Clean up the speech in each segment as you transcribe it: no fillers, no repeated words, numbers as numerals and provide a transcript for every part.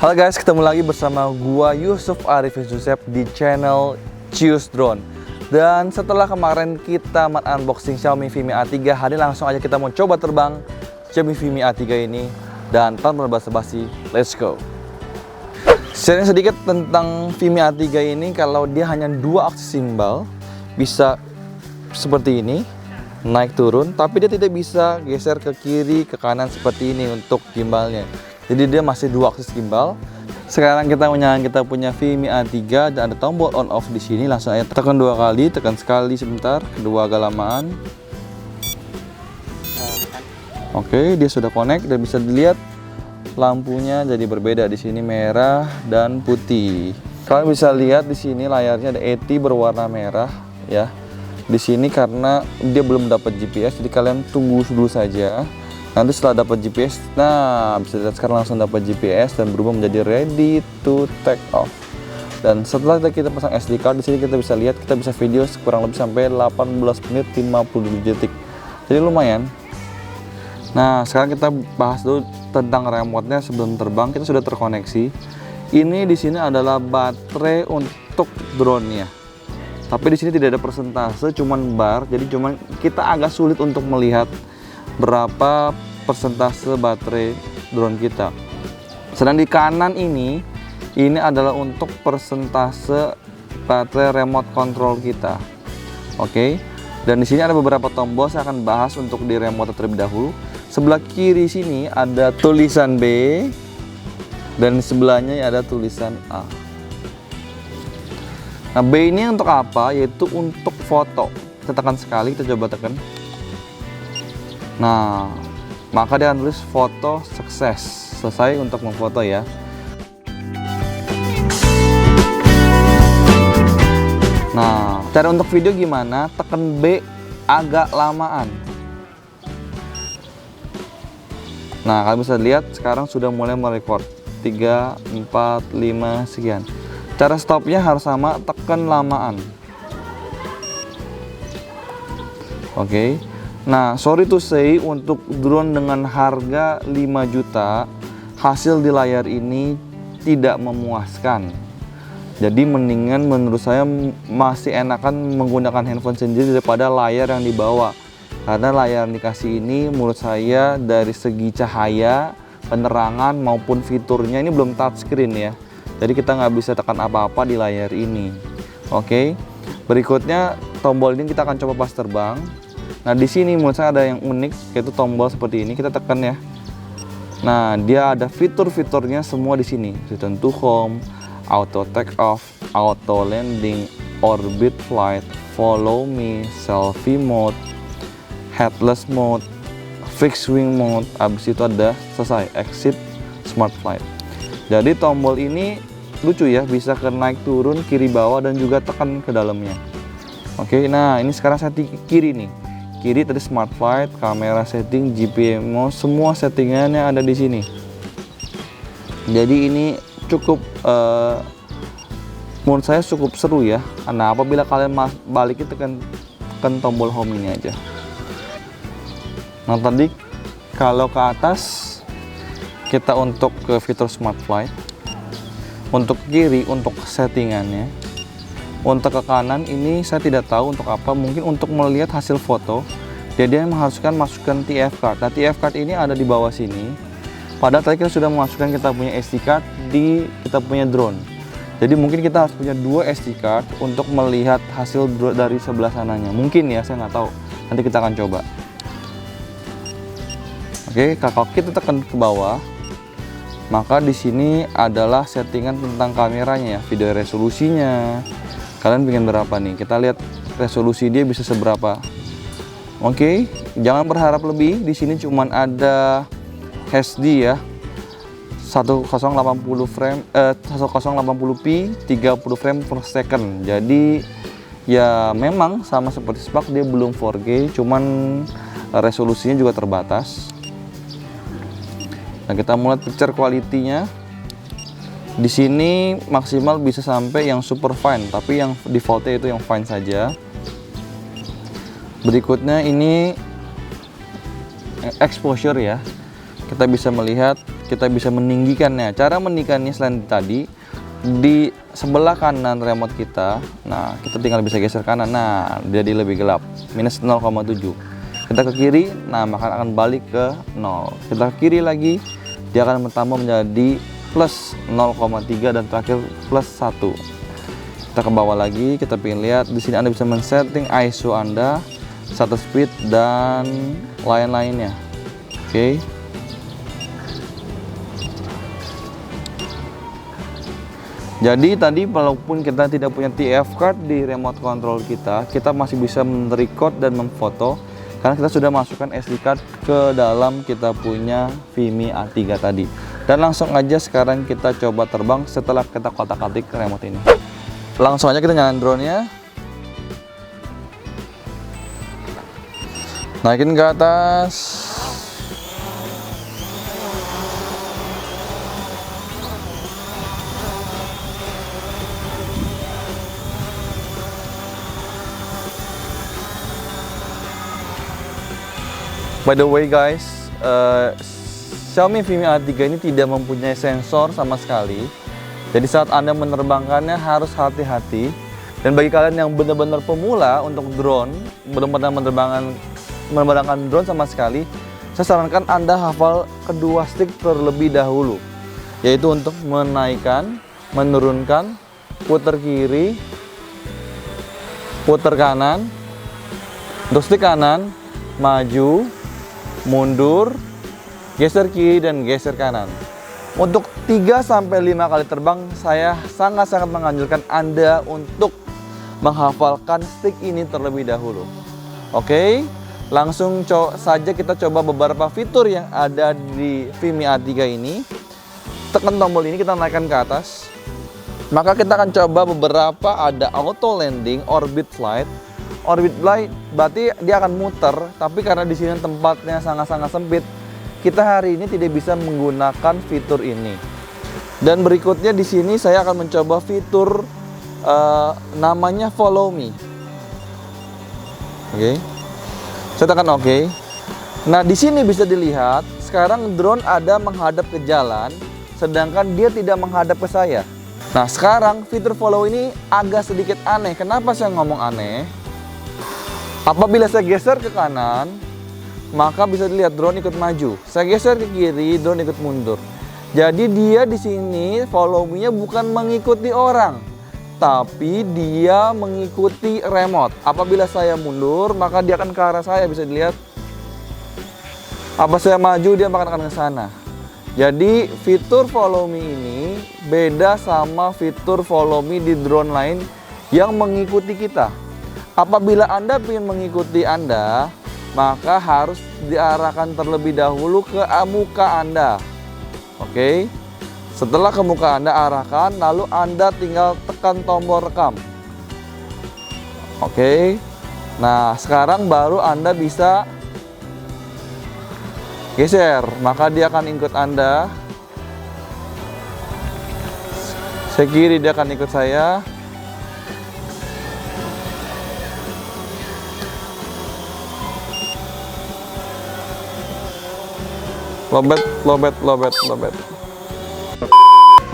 Halo guys, ketemu lagi bersama gua Yusuf Arifin Yusuf di channel Choose Drone. Dan setelah kemarin kita unboxing Xiaomi Mi A3, hari ini langsung aja kita mau coba terbang Xiaomi Mi A3 ini. Dan tanpa basa-basi, let's go. Sharing sedikit tentang Mi A3 ini, kalau dia hanya 2 aksi gimbal, bisa seperti ini, naik turun, tapi dia tidak bisa geser ke kiri, ke kanan seperti ini untuk gimbalnya. Jadi dia masih 2 aksis gimbal. Sekarang kita menyalakan kita punya Mi A3 dan ada tombol on off di sini. Langsung aja tekan 2 kali, tekan sekali sebentar, kedua agak lamaan. Oke, dia sudah connect dan bisa dilihat lampunya jadi berbeda di sini, merah dan putih. Kalian bisa lihat di sini layarnya ada ET berwarna merah ya. Di sini karena dia belum dapat GPS, jadi kalian tunggu dulu saja. Nanti setelah dapat GPS, nah bisa dilihat sekarang langsung dapat GPS dan berubah menjadi ready to take off. Dan setelah kita pasang SD card di sini kita bisa lihat, kita bisa video kurang lebih sampai 18 menit 57 detik. Jadi lumayan. Nah, sekarang kita bahas dulu tentang remote-nya sebelum terbang. Kita sudah terkoneksi. Ini di sini adalah baterai untuk drone-nya. Tapi di sini tidak ada persentase, cuman bar. Jadi cuman kita agak sulit untuk melihat berapa persentase baterai drone kita. Sedang di kanan ini adalah untuk persentase baterai remote control kita. Oke. Dan di sini ada beberapa tombol, saya akan bahas untuk di remote terlebih dahulu. Sebelah kiri sini ada tulisan B dan di sebelahnya ada tulisan A. Nah, B ini untuk apa? Yaitu untuk foto. Kita tekan sekali, kita coba tekan. Nah, maka dia akan tulis foto sukses. Selesai untuk memfoto ya. Nah, cara untuk video gimana? Tekan B agak lamaan. Nah, kalian bisa lihat sekarang sudah mulai merecord 3, 4, 5, sekian. Cara stopnya harus sama, tekan lamaan. Oke. Nah, sorry to say, untuk drone dengan harga 5 juta, hasil di layar ini tidak memuaskan. Jadi mendingan menurut saya masih enakan menggunakan handphone sendiri daripada layar yang dibawa. Karena layar yang dikasih ini menurut saya dari segi cahaya, penerangan maupun fiturnya ini belum touchscreen ya. Jadi kita nggak bisa tekan apa-apa di layar ini. Oke. Berikutnya tombol ini kita akan coba pas terbang. Nah, di sini menurut saya ada yang unik, yaitu tombol seperti ini. Kita tekan ya. Nah, dia ada fitur-fiturnya semua di sini. Return to home, auto take off, auto landing, orbit flight, follow me, selfie mode, headless mode, fixed wing mode. Abis itu ada selesai exit smart flight. Jadi tombol ini lucu ya, bisa ke naik turun, kiri bawah dan juga tekan ke dalamnya. Oke, nah ini sekarang saya kiri nih. Kiri tadi smart flight, kamera setting, GPMO, semua settingannya ada di sini. Jadi ini cukup menurut saya cukup seru ya. Nah, apabila kalian balik tekan tombol home ini aja. Nah, tadi kalau ke atas kita untuk ke fitur smart flight, untuk kiri untuk settingannya, untuk ke kanan ini saya tidak tahu untuk apa, mungkin untuk melihat hasil foto. Jadi mengharuskan masukkan TF card. Nah, TF card ini ada di bawah sini. Padahal tadi kita sudah memasukkan kita punya SD card di kita punya drone. Jadi mungkin kita harus punya 2 SD card untuk melihat hasil dari sebelah sananya. Mungkin ya, saya nggak tahu. Nanti kita akan coba. Oke, kalau kita tekan ke bawah, maka di sini adalah settingan tentang kameranya ya, video resolusinya. Kalian pengen berapa nih? Kita lihat resolusi dia bisa seberapa. Oke, jangan berharap lebih. Di sini cuman ada HD ya. 1080 frame 1080p 30 frame per second. Jadi ya memang sama seperti Spark, dia belum 4K, cuman resolusinya juga terbatas. Nah, kita mulai picture quality-nya. Di sini maksimal bisa sampai yang super fine, tapi yang defaultnya itu yang fine saja. Berikutnya ini exposure ya. Kita bisa melihat kita bisa meninggikannya. Cara meninggikannya selain tadi, di sebelah kanan remote kita, nah kita tinggal bisa geser kanan, nah jadi lebih gelap, minus 0,7. Kita ke kiri, nah maka akan balik ke 0. Kita ke kiri lagi, dia akan bertambah menjadi plus 0,3 dan terakhir plus 1. Kita ke bawah lagi, kita pengen lihat di sini Anda bisa men-setting ISO Anda, shutter speed dan lain-lainnya. Oke. Jadi tadi walaupun kita tidak punya TF card di remote control kita masih bisa merecord dan memfoto karena kita sudah masukkan SD card ke dalam kita punya Vimi A3 tadi. Dan langsung aja sekarang kita coba terbang setelah kita kotak-atik remote ini. Langsung aja kita nyalain drone-nya. Naikin ke atas. By the way guys, Xiaomi Vimi A3 ini tidak mempunyai sensor sama sekali. Jadi saat Anda menerbangkannya harus hati-hati. Dan bagi kalian yang benar-benar pemula untuk drone, belum pernah menerbangkan drone sama sekali, saya sarankan Anda hafal kedua stick terlebih dahulu. Yaitu untuk menaikkan, menurunkan, putar kiri, putar kanan. Untuk stick kanan, maju, mundur, geser kiri dan geser kanan. Untuk 3-5 kali terbang, saya sangat-sangat menganjurkan Anda untuk menghafalkan stick ini terlebih dahulu. Oke, langsung saja kita coba beberapa fitur yang ada di Vimi A3 ini. Tekan tombol ini, kita naikkan ke atas. Maka kita akan coba beberapa, ada auto landing, orbit flight. Orbit flight berarti dia akan muter, tapi karena di sini tempatnya sangat-sangat sempit, kita hari ini tidak bisa menggunakan fitur ini. Dan berikutnya di sini saya akan mencoba fitur namanya Follow Me. Oke. Saya tekan OK. Nah, di sini bisa dilihat sekarang drone ada menghadap ke jalan, sedangkan dia tidak menghadap ke saya. Nah, sekarang fitur Follow ini agak sedikit aneh. Kenapa saya ngomong aneh? Apabila saya geser ke kanan, maka bisa dilihat drone ikut maju. Saya geser ke kiri, drone ikut mundur. Jadi dia di sini follow me-nya bukan mengikuti orang, tapi dia mengikuti remote. Apabila saya mundur, maka dia akan ke arah saya, bisa dilihat. Apa saya maju, dia akan ke sana. Jadi fitur follow me ini beda sama fitur follow me di drone lain yang mengikuti kita. Apabila Anda ingin mengikuti Anda, maka harus diarahkan terlebih dahulu ke muka Anda. Oke. Setelah ke muka Anda arahkan, lalu Anda tinggal tekan tombol rekam. Oke. Nah, sekarang baru Anda bisa geser, maka dia akan ikut Anda. Saya kiri, dia akan ikut saya. Lobet.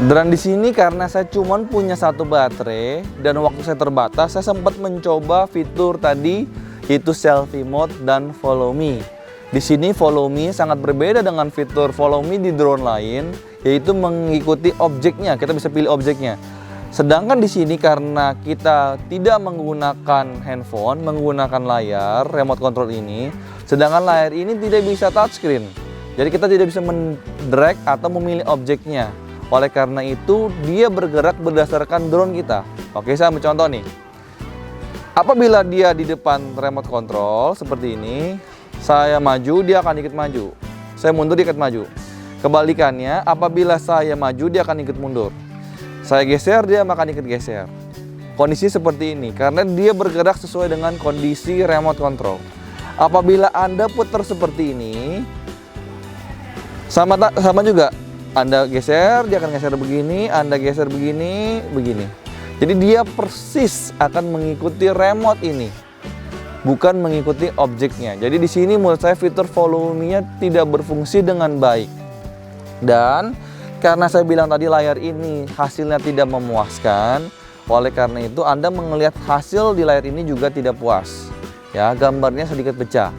Dan di sini karena saya cuma punya satu baterai dan waktu saya terbatas, saya sempat mencoba fitur tadi yaitu selfie mode dan follow me. Di sini follow me sangat berbeda dengan fitur follow me di drone lain, yaitu mengikuti objeknya. Kita bisa pilih objeknya. Sedangkan di sini karena kita tidak menggunakan handphone, menggunakan layar remote control ini, sedangkan layar ini tidak bisa touchscreen. Jadi kita tidak bisa mendrag atau memilih objeknya. Oleh karena itu dia bergerak berdasarkan drone kita. Oke, saya ambil contoh nih. Apabila dia di depan remote control seperti ini, saya maju, dia akan ikut maju. Saya mundur, dia ikut maju. Kebalikannya, apabila saya maju, dia akan ikut mundur. Saya geser, dia akan ikut geser. Kondisi seperti ini karena dia bergerak sesuai dengan kondisi remote control. Apabila Anda putar seperti ini, sama juga, Anda geser, dia akan geser begini, Anda geser begini, begini. Jadi dia persis akan mengikuti remote ini, bukan mengikuti objeknya. Jadi di sini menurut saya fitur follow me-nya tidak berfungsi dengan baik. Dan karena saya bilang tadi layar ini hasilnya tidak memuaskan, oleh karena itu Anda melihat hasil di layar ini juga tidak puas. Ya, gambarnya sedikit pecah.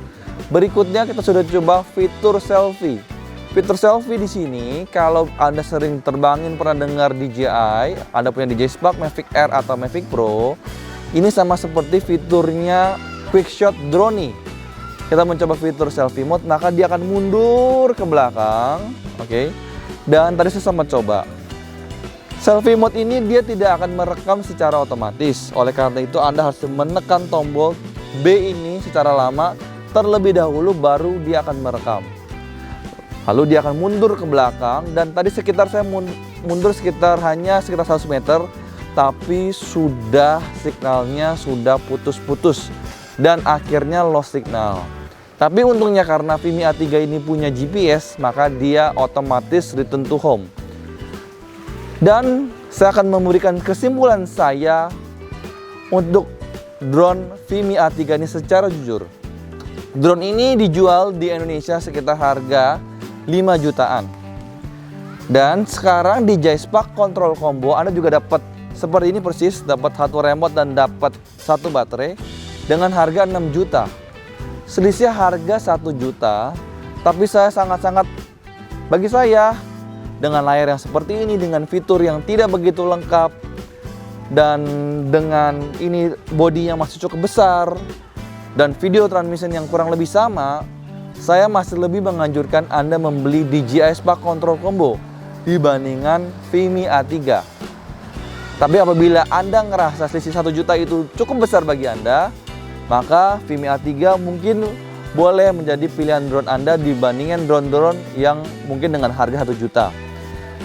Berikutnya kita sudah coba fitur selfie. Fitur selfie di sini, kalau Anda sering terbangin, pernah dengar DJI, Anda punya DJI Spark, Mavic Air atau Mavic Pro, ini sama seperti fiturnya Quick Shot Drone nih. Kita mencoba fitur selfie mode, maka dia akan mundur ke belakang, oke. Dan tadi saya sempat coba. Selfie mode ini dia tidak akan merekam secara otomatis. Oleh karena itu Anda harus menekan tombol B ini secara lama terlebih dahulu, baru dia akan merekam. Lalu dia akan mundur ke belakang, dan tadi sekitar saya mundur hanya sekitar 100 meter, tapi signalnya sudah putus-putus dan akhirnya lost signal. Tapi untungnya karena Vimi A3 ini punya GPS, maka dia otomatis return to home. Dan saya akan memberikan kesimpulan saya untuk drone Vimi A3 ini secara jujur. Drone ini dijual di Indonesia sekitar harga 5 jutaan. Dan sekarang di DJI Spark Control Combo Anda juga dapat seperti ini persis, dapat satu remote dan dapat satu baterai dengan harga 6 juta. Selisih harga 1 juta, tapi saya bagi saya dengan layar yang seperti ini, dengan fitur yang tidak begitu lengkap, dan dengan ini bodinya masih cukup besar dan video transmission yang kurang lebih sama, saya masih lebih menganjurkan Anda membeli DJI Spark Control Combo dibandingkan Vimi A3. Tapi apabila Anda ngerasa selisih 1 juta itu cukup besar bagi Anda, maka Vimi A3 mungkin boleh menjadi pilihan drone Anda dibandingkan drone-drone yang mungkin dengan harga 1 juta.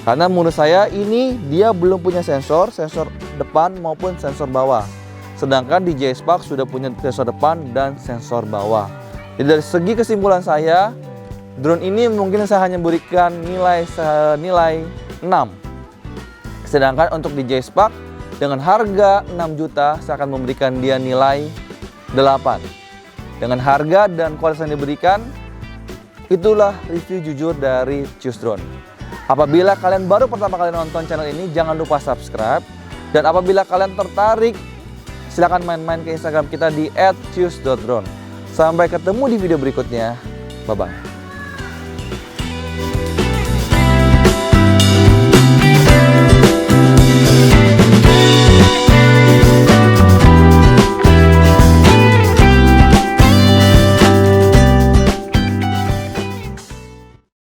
Karena menurut saya ini dia belum punya sensor depan maupun sensor bawah. Sedangkan DJI Spark sudah punya sensor depan dan sensor bawah. Jadi dari segi kesimpulan saya, drone ini mungkin saya hanya berikan nilai 6. Sedangkan untuk DJI Spark dengan harga 6 juta, saya akan memberikan dia nilai 8. Dengan harga dan kualitas yang diberikan, itulah review jujur dari Choose Drone. Apabila kalian baru pertama kali nonton channel ini, jangan lupa subscribe. Dan apabila kalian tertarik, silakan main-main ke Instagram kita di @choose.drone. Sampai ketemu di video berikutnya. Bye-bye.